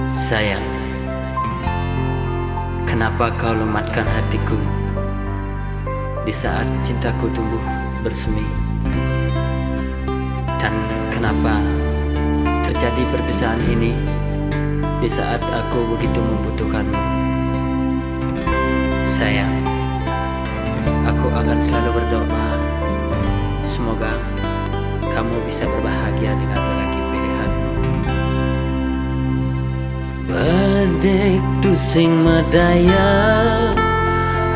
Sayang, kenapa kau lematkan hatiku di saat cintaku tumbuh bersemi? Dan kenapa terjadi perpisahan ini di saat aku begitu membutuhkanmu? Sayang, aku akan selalu berdoa semoga kamu bisa berbahagia dengan lelaki pilihanmu. Bedek tusing medaya,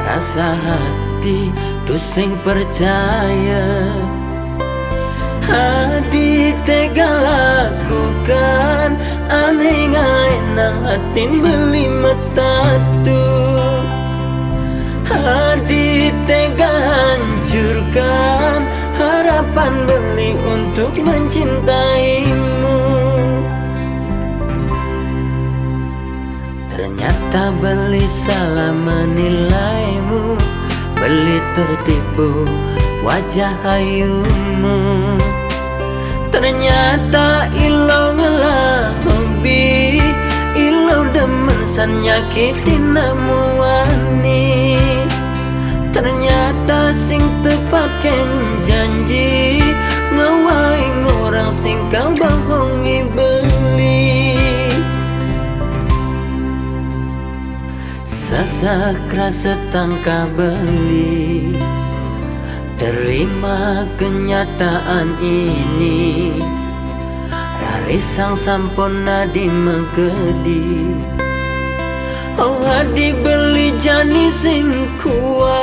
rasa hati tusing percaya. Hadi tega lakukan aneh nang hatin beli metatu. Hadi tega hancurkan harapan beli untuk mencintaimu. Ternyata beli salah menilaimu, beli tertipu wajah ayumu. Ternyata ilo ngelah hobi, ilo demen san nyakitin namu wani. Ternyata sing tepaken janji, ngewaing orang sing kang bohongi beli. Sasakra setangkah beli, terima kenyataan ini. Rarisang sampona di megedi. Oh hadi beli jani sing kuat.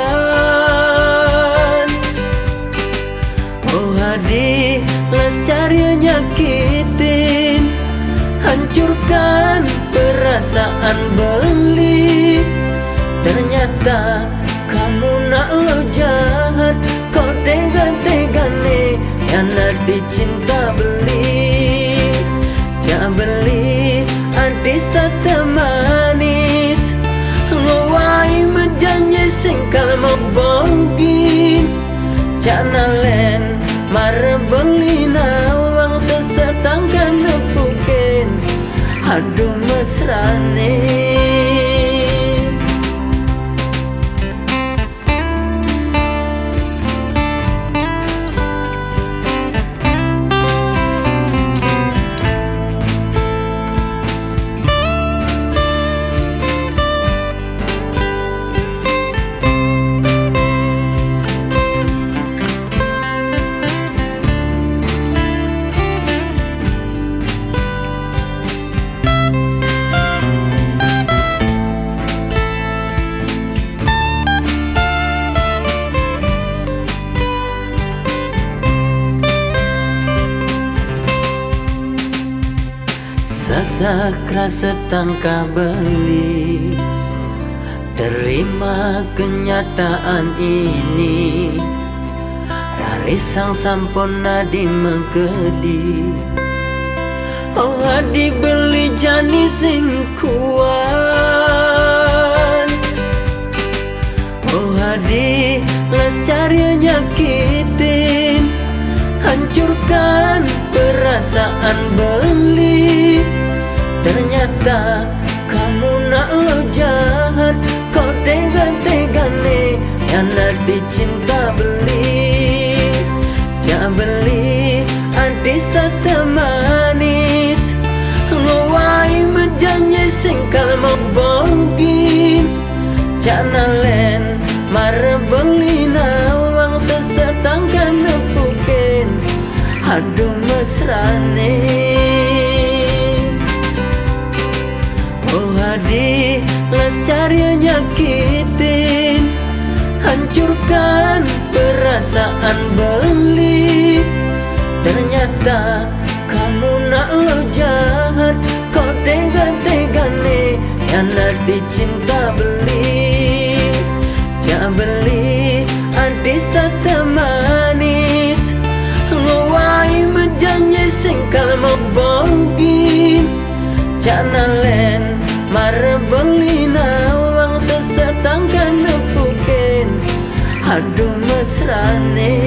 Oh hadi lescari nyakitin, hancurkan perasaan beli. Ternyata kamu nak lo jahat, kau tega-tegane yang nanti cinta beli. Jangan beli adis tata manis, ngowai menjanji singkal mau bongkin. Jangan len marah beli nawang sesetangkan nepukin. Aduh mesrane. Sasakra setangkah beli, terima kenyataan ini. Rarisang sampona di megedi. Oh hadi beli jani sing kuat. Oh hadi lescari nyakitin, hancurkan perasaan beli. Ternyata kamu nak lo jahat, kau tega-tegane yang nanti cinta beli. Jangan beli adis tata manis, ngowai menjanji singkal mau bongkin. Jangan len marah beli nawang sesetangkan nepukin. Aduh mesrane. Oh hadi lescari nyakitin, hancurkan perasaan beli. Ternyata kamu nak lo jahat, kau tega-tegane yang nanti cinta beli. Jangan beli adis tata manis, ngowai menjanji singkal mau bongkin. Jangan len marah beli nawang sesetangkan nepukin. Aduh mesrane.